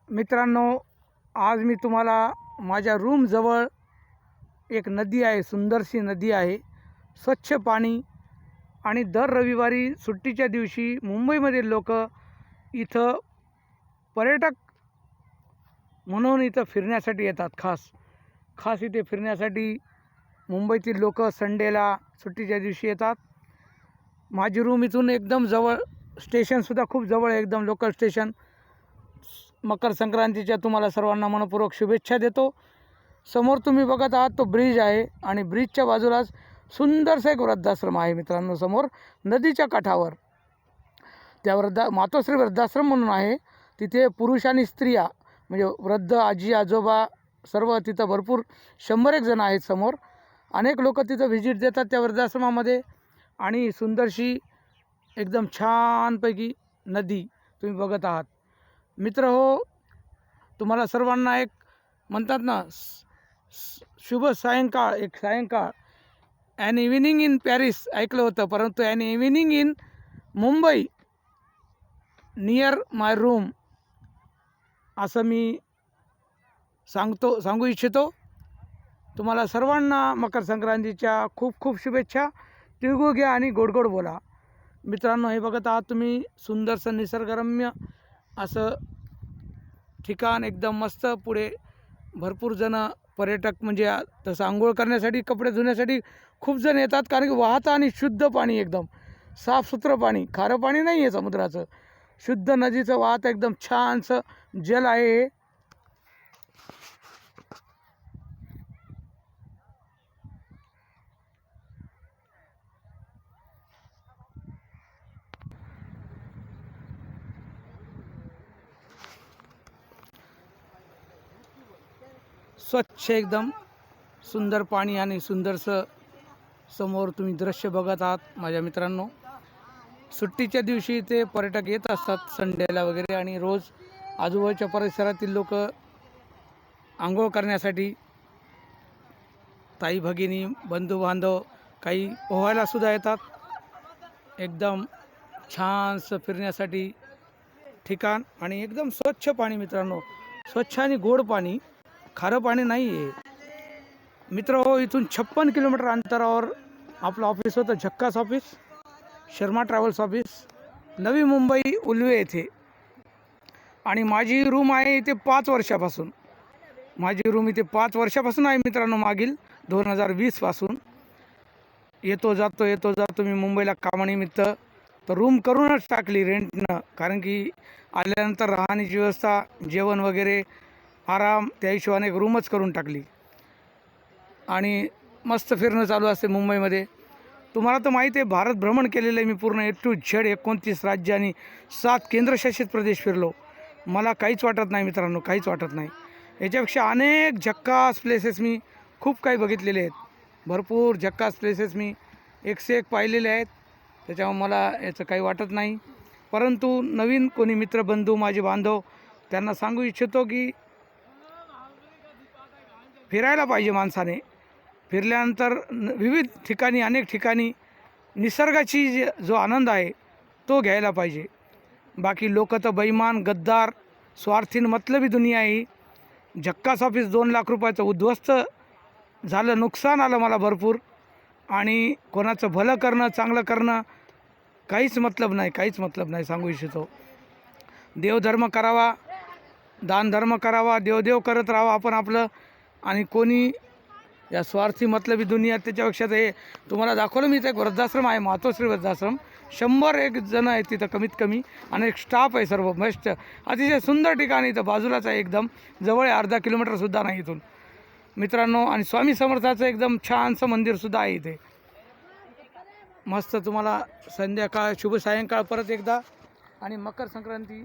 मित्रांनो, आज मी तुम्हाला माझ्या रूमजवळ एक नदी आहे, सुंदरशी नदी आहे, स्वच्छ पाणी. आणि दर रविवारी सुट्टीच्या दिवशी मुंबईमधील लोक इथं पर्यटक म्हणून इथं फिरण्यासाठी येतात. खास इथे फिरण्यासाठी मुंबईतील लोक संडेला सुट्टीच्या दिवशी येतात. माझी रूम इथून एकदम जवळ, स्टेशनसुद्धा खूप जवळ आहे, एकदम लोकल स्टेशन. मकर संक्रांतीच्या तुम्हाला सर्वांना मनपूर्वक शुभेच्छा देतो. समोर तुम्ही बघत आहात तो ब्रिज आहे आणि ब्रिजच्या बाजूलाच सुंदरसा एक वृद्धाश्रम आहे. मित्रांनो, समोर नदीच्या काठावर त्या मातोश्री वृद्धाश्रम म्हणून आहे. तिथे पुरुष आणि स्त्रिया म्हणजे वृद्ध आजी आजोबा सर्व तिथं भरपूर 100 जण आहेत. समोर अनेक लोक तिथं व्हिजिट देतात त्या वृद्धाश्रमामध्ये. आणि सुंदरशी एकदम छानपैकी नदी तुम्ही बघत आहात. मित्र हो, तुम्हाला सर्वांना एक म्हणतात ना शुभ सायंकाळ, एक सायंकाळ, ॲन इव्हिनिंग इन पॅरिस ऐकलं होतं, परंतु an evening in Mumbai near my room असं मी सांगू इच्छितो. तुम्हाला सर्वांना मकर संक्रांतीच्या खूप खूप शुभेच्छा. तिळगुळ घ्या आणि गोड गोड बोला. मित्रांनो, हे बघत आहात तुम्ही सुंदरसं निसर्गरम्य असं ठिकाण, एकदम मस्त. पुढे भरपूर जण पर्यटक म्हणजे तसं आंघोळ करण्यासाठी, कपडे धुण्यासाठी खूप जण येतात, कारण की वाहतं आणि शुद्ध पाणी, एकदम साफसुथरं पाणी, खारं पाणी नाही आहे समुद्राचं, शुद्ध नदीचं वाहतं एकदम छानसं जल आहे हे. स्वच्छ एकदम सुंदर पाणी आणि सुंदरसं समोर तुम्ही दृश्य बघत आहात. माझ्या मित्रांनो, सुट्टीच्या दिवशी ते पर्यटक येत असतात संडेला वगैरे, आणि रोज आजूबाजूच्या परिसरातील लोक आंघोळ करण्यासाठी, ताई भगिनी बंधू बांधव काही पोहायलासुद्धा येतात. एकदम छानसं फिरण्यासाठी ठिकाण आणि एकदम स्वच्छ पाणी. मित्रांनो, स्वच्छ आणि गोड पाणी, खारं पाणी नाही आहे. मित्र हो, इथून 56 किलोमीटर अंतरावर आपलं ऑफिस होतं, झक्कास office, Sharma travels office, Navi Mumbai Ulwe येथे. आणि माझी रूम आहे इथे 5 वर्षापासून. माझी रूम इथे 5 वर्षापासून आहे मित्रांनो, मागील 2020पासून. येतो जातो मी मुंबईला कामानिमित्त, तर रूम करूनच टाकली रेंटनं, कारण की आल्यानंतर राहण्याची व्यवस्था, जेवण वगैरे, आराम, त्या हिशोबाने एक रूमच करून टाकली. आणि मस्त फिरणं चालू असते मुंबईमध्ये. तुम्हाला तर माहिती आहे, भारत भ्रमण केलेलं आहे मी पूर्ण, A to Z 29 राज्य आणि 7 केंद्रशासित प्रदेश फिरलो. मला काहीच वाटत नाही मित्रांनो, काहीच वाटत नाही. याच्यापेक्षा अनेक झक्कास प्लेसेस मी खूप काही बघितलेले आहेत, भरपूर झक्कास प्लेसेस मी एकसे एक पाहिलेले आहेत. त्याच्यामुळे मला याचं काही वाटत नाही. परंतु नवीन कोणी मित्रबंधू, माझे बांधव, त्यांना सांगू इच्छितो की फिरायला पाहिजे माणसाने. फिरल्यानंतर विविध ठिकाणी, अनेक ठिकाणी निसर्गाची जो आनंद आहे तो घ्यायला पाहिजे. बाकी लोक तर बैमान, गद्दार, स्वार्थीन, मतलबी दुनिया आहे. झक्कास ऑफिस 2 लाख रुपयाचं उद्ध्वस्त झालं, नुकसान आलं मला भरपूर. आणि कोणाचं भलं करणं, चांगलं करणं काहीच मतलब नाही, काहीच मतलब नाही. सांगू इच्छितो, देवधर्म करावा, दानधर्म करावा, देवदेव करत राहावं आपण आपलं. आणि कोणी या स्वार्थी मतलबी दुनिया, त्याच्यापेक्षा हे तुम्हाला दाखवलं मी. इथं एक वृद्धाश्रम आहे, मातोश्री वृद्धाश्रम, 100 जण आहेत तिथं कमीत कमी, आणि एक स्टाफ आहे सर्व बेस्ट. अतिशय सुंदर ठिकाण इथं बाजूलाच आहे, एकदम जवळ आहे, अर्धा किलोमीटरसुद्धा नाही इथून मित्रांनो. आणि स्वामी समर्थाचं एकदम छानसं मंदिरसुद्धा आहे इथे. मस्त तुम्हाला संध्याकाळ, शुभ सायंकाळ परत एकदा. आणि मकर संक्रांती